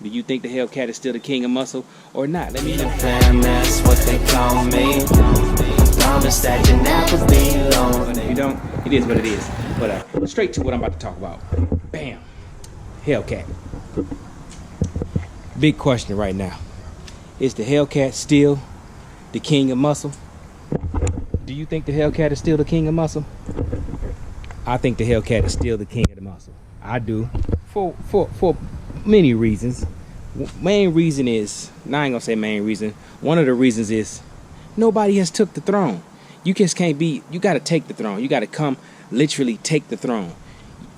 Do you think the Hellcat is still the king of muscle or not? Let me know. That's what they call me. Promise that you never be alone. You don't? It is what it is. But straight to what I'm about to talk about. Bam. Hellcat. Big question right now. Is the Hellcat still the king of muscle? Do you think the Hellcat is still the king of muscle? I think the Hellcat is still the king of the muscle. I do. For many reasons. Main reason is, I ain't gonna say main reason. One of the reasons is nobody has took the throne. You just can't be, you gotta take the throne. You gotta come literally take the throne.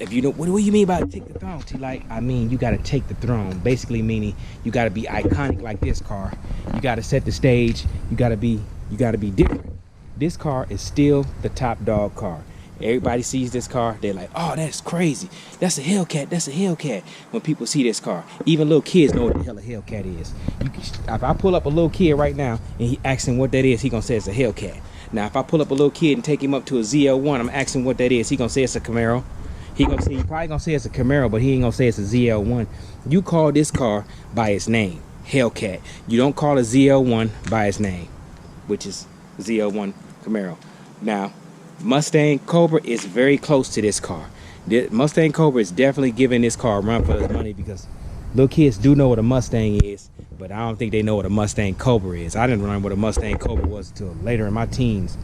If you know, what do you mean by take the throne? Like, I mean, you gotta take the throne. Basically meaning you gotta be iconic like this car. You gotta set the stage. You gotta be different. This car is still the top dog car. Everybody sees this car, they're like, oh, that's crazy. That's a Hellcat, that's a Hellcat. When people see this car, even little kids know what the hell a Hellcat is. If I pull up a little kid right now and he asks him what that is, he gonna say it's a Hellcat. Now, if I pull up a little kid and take him up to a ZL1, I'm asking what that is, he gonna say it's a Camaro. He probably gonna say it's a Camaro, but he ain't gonna say it's a ZL1. You call this car by its name, Hellcat. You don't call a ZL1 by its name, which is ZL1 Camaro. Now, Mustang Cobra is very close to this car. Mustang Cobra is definitely giving this car a run for its money because little kids do know what a Mustang is, but I don't think they know what a Mustang Cobra is. I didn't learn what a Mustang Cobra was until later in my teens.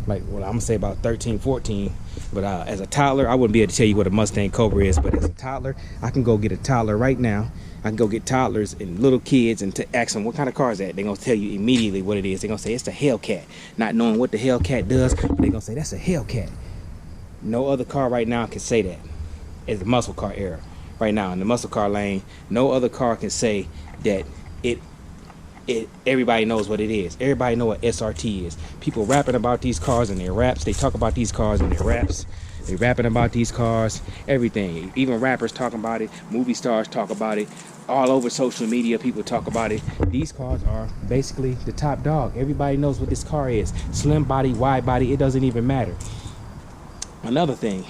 Like, well, I'm gonna say about 13, 14. But as a toddler, I wouldn't be able to tell you what a Mustang Cobra is. But as a toddler, I can go get a toddler right now. I can go get toddlers and little kids and ask them what kind of car is that. They're gonna tell you immediately what it is. They're gonna say it's the Hellcat, not knowing what the Hellcat does. But they're gonna say that's a Hellcat. No other car right now can say that. It's the muscle car era right now in the muscle car lane. No other car can say that everybody knows what it is. Everybody know what SRT is. People rapping about these cars in their raps. They talk about these cars in their raps. They rapping about these cars, everything. Even rappers talk about it. Movie stars talk about it. All over social media, people talk about it. These cars are basically the top dog. Everybody knows what this car is. Slim body, wide body, it doesn't even matter. Another thing,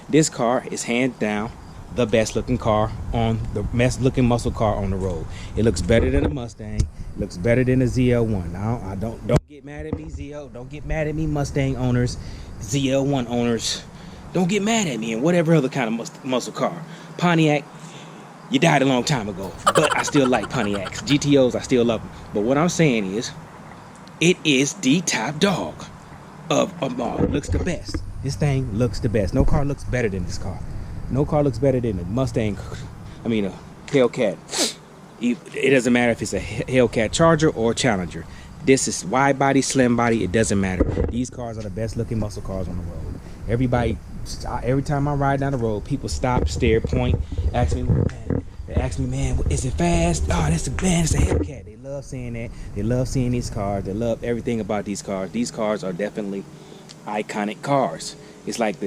this car is hands down the best looking car on the best looking muscle car on the road. It looks better than a Mustang. It looks better than a ZL1. Now, I don't get mad at me, don't get mad at me, Mustang owners, ZL1 owners. Don't get mad at me and whatever other kind of muscle car. Pontiac, you died a long time ago, but I still like Pontiacs. GTOs, I still love them. But what I'm saying is, it is the top dog of all. It looks the best. This thing looks the best. No car looks better than this car. No car looks better than a Mustang, a Hellcat. It doesn't matter if it's a Hellcat Charger or Challenger. This is wide body, slim body, it doesn't matter. These cars are the best looking muscle cars on the road. Every time I ride down the road, people stop, stare, point, ask me, man. They ask me, man, is it fast? Oh, it's a Hellcat. They love saying that. They love seeing these cars. They love everything about these cars. These cars are definitely iconic cars. It's like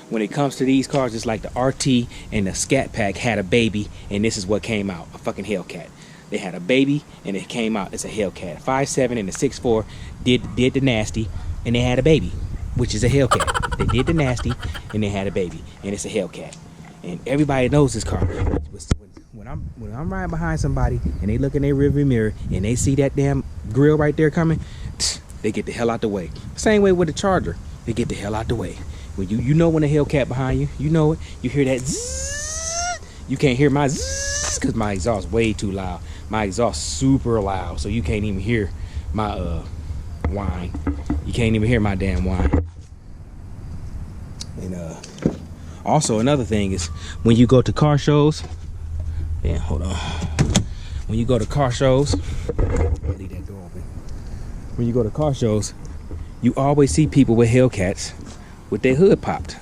when it comes to these cars, it's like the RT and the Scat Pack had a baby, and this is what came out, a fucking Hellcat. They had a baby, and it came out, it's a Hellcat. 5'7" and a 6'4" did the nasty, and they had a baby, which is a Hellcat. They did the nasty, and they had a baby, and it's a Hellcat. And everybody knows this car. When I'm riding behind somebody, and they look in their rearview mirror, and they see that damn grill right there coming, they get the hell out the way. Same way with the Charger. They get the hell out the way. When you know when a Hellcat behind you, you know it. You hear that zzz. You can't hear my zzz because my exhaust way too loud. My exhaust super loud, so you can't even hear my whine. You can't even hear my damn whine. And also another thing is when you go to car shows. Damn, hold on. When you go to car shows, leave that door open. When you go to car shows, you always see people with Hellcats with their hood popped.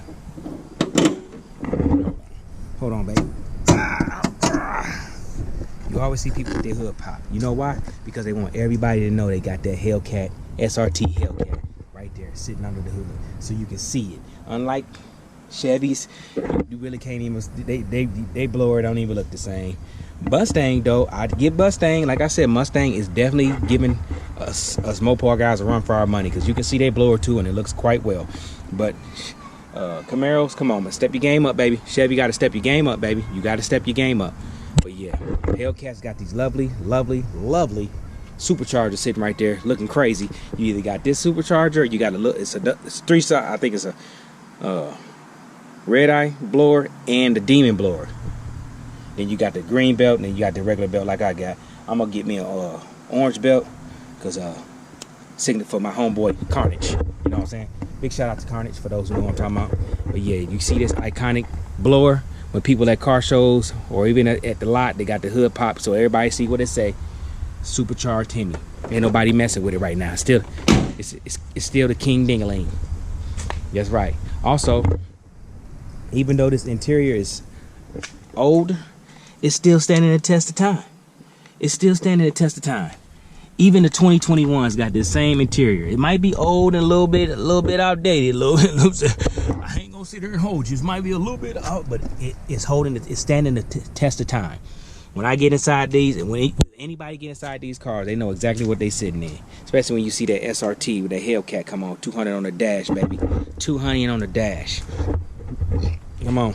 Hold on, baby. You always see people with their hood popped. You know why? Because they want everybody to know they got that Hellcat, SRT Hellcat, right there sitting under the hood, so you can see it. Unlike Chevys, you really can't even. They blower don't even look the same. Mustang though, I'd give Mustang. Like I said, Mustang is definitely giving us Mopar guys a run for our money because you can see they blower too, and it looks quite well. But Camaros, come on, man, step your game up, baby. Chevy got to step your game up, baby. You got to step your game up. But yeah, Hellcats got these lovely superchargers sitting right there looking crazy. You either got this supercharger or you got it's three side. I think it's a red eye blower and the demon blower. Then you got the green belt and then you got the regular belt like I got. I'm gonna get me a orange belt because signal for my homeboy Carnage. You know what I'm saying? Big shout out to Carnage for those who know what I'm talking about. But yeah, you see this iconic blower when people at car shows or even at the lot, they got the hood pop so everybody see what it say. Supercharged Hemi. Ain't nobody messing with it right now. Still, it's still the king ding-a-ling. That's right. Also, even though this interior is old, it's still standing the test of time. It's still standing the test of time. Even the 2021's got the same interior. It might be old and a little bit outdated. I ain't gonna sit there and hold you. It might be a little bit out, but it's standing the test of time. When I get inside these, and when anybody get inside these cars, they know exactly what they sitting in. Especially when you see that SRT with that Hellcat come on, 200 on the dash, baby. 200 on the dash. Come on.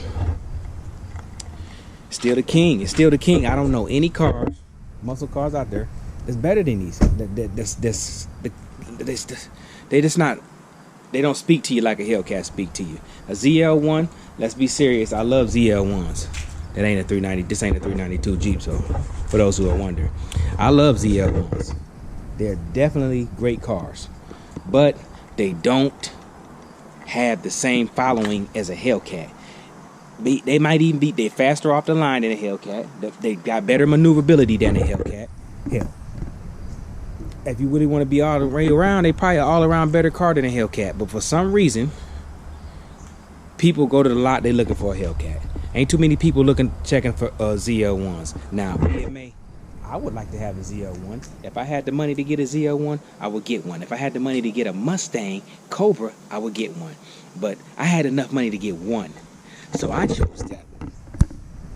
Still the king. It's still the king. I don't know any cars, muscle cars out there that's better than these. They just not. They don't speak to you like a Hellcat speak to you. A ZL1. Let's be serious. I love ZL1s. That ain't a 390. This ain't a 392 Jeep. So, for those who are wondering, I love ZL1s. They're definitely great cars, but they don't have the same following as a Hellcat. They might even be, they're faster off the line than a Hellcat. They got better maneuverability than a Hellcat. Hell, if you really want to be all the way around, they probably all around better car than a Hellcat. But for some reason, people go to the lot, they looking for a Hellcat. Ain't too many people checking for ZL1s. Now, I would like to have a ZL1. If I had the money to get a ZL1, I would get one. If I had the money to get a Mustang Cobra, I would get one. But I had enough money to get one. So I chose that one.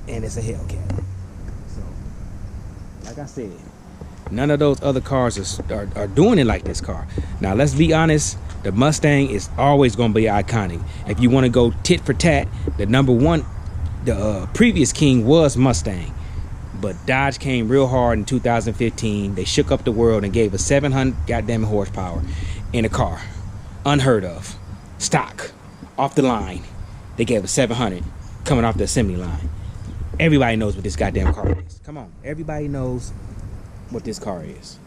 And it's a Hellcat. So, like I said, none of those other cars are doing it like this car. Now, let's be honest. The Mustang is always going to be iconic. If you want to go tit for tat, the number one, the previous king was Mustang. But Dodge came real hard in 2015. They shook up the world and gave us 700 goddamn horsepower in a car. Unheard of. Stock. Off the line. They gave us 700 coming off the assembly line. Everybody knows what this goddamn car is. Come on. Everybody knows what this car is.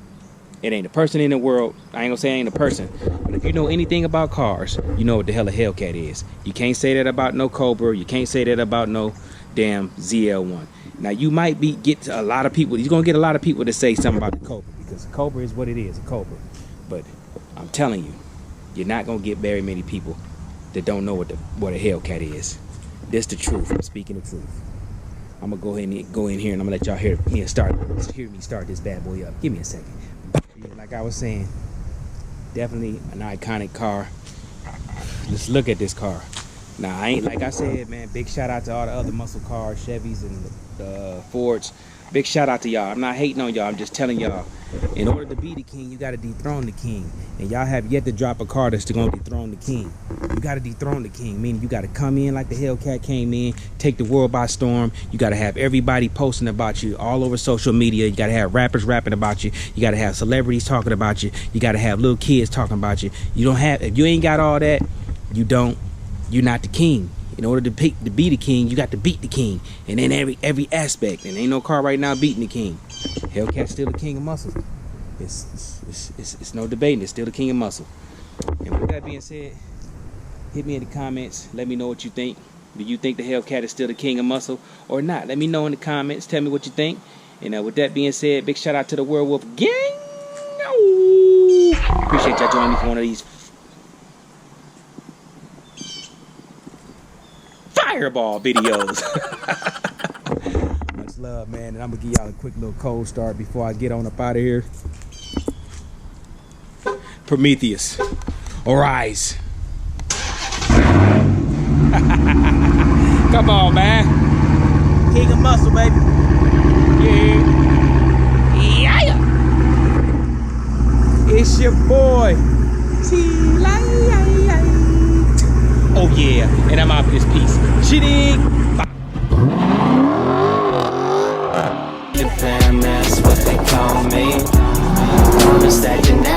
It ain't a person in the world. I ain't gonna say it ain't a person. But if you know anything about cars, you know what the hell a Hellcat is. You can't say that about no Cobra. You can't say that about no damn ZL1. Now, you might get a lot of people. You're going to get a lot of people to say something about the Cobra. Because the Cobra is what it is, a Cobra. But I'm telling you, you're not going to get very many people that don't know what a Hellcat is. This the truth. I'm speaking the truth. I'm going to go in here and I'm going to let y'all hear me start this bad boy up. Give me a second. Like I was saying, definitely an iconic car. Let's look at this car. Now, I ain't, like I said, man, big shout out to all the other muscle cars, Chevys and the Fords. Big shout out to y'all. I'm not hating on y'all. I'm just telling y'all, in order to be the king, you got to dethrone the king. And y'all have yet to drop a car that's going to dethrone the king. You got to dethrone the king, meaning you got to come in like the Hellcat came in, take the world by storm. You got to have everybody posting about you all over social media. You got to have rappers rapping about you. You got to have celebrities talking about you. You got to have little kids talking about you. If you ain't got all that, you're not the king. In order to be the king, you got to beat the king. And in every aspect. And ain't no car right now beating the king. Hellcat's still the king of muscle. It's no debating. It's still the king of muscle. And with that being said, hit me in the comments. Let me know what you think. Do you think the Hellcat is still the king of muscle or not? Let me know in the comments. Tell me what you think. And with that being said, big shout out to the Werewolf Gang. Appreciate y'all joining me for one of these fireball videos. Much love, man, and I'm gonna give y'all a quick little cold start before I get on up out of here. Prometheus, arise. Come on, man. King of muscle, baby. Yeah. It's your boy. Oh yeah, and I'm out for this piece. Shitting. strictly fam, that's what they call me. Promise that you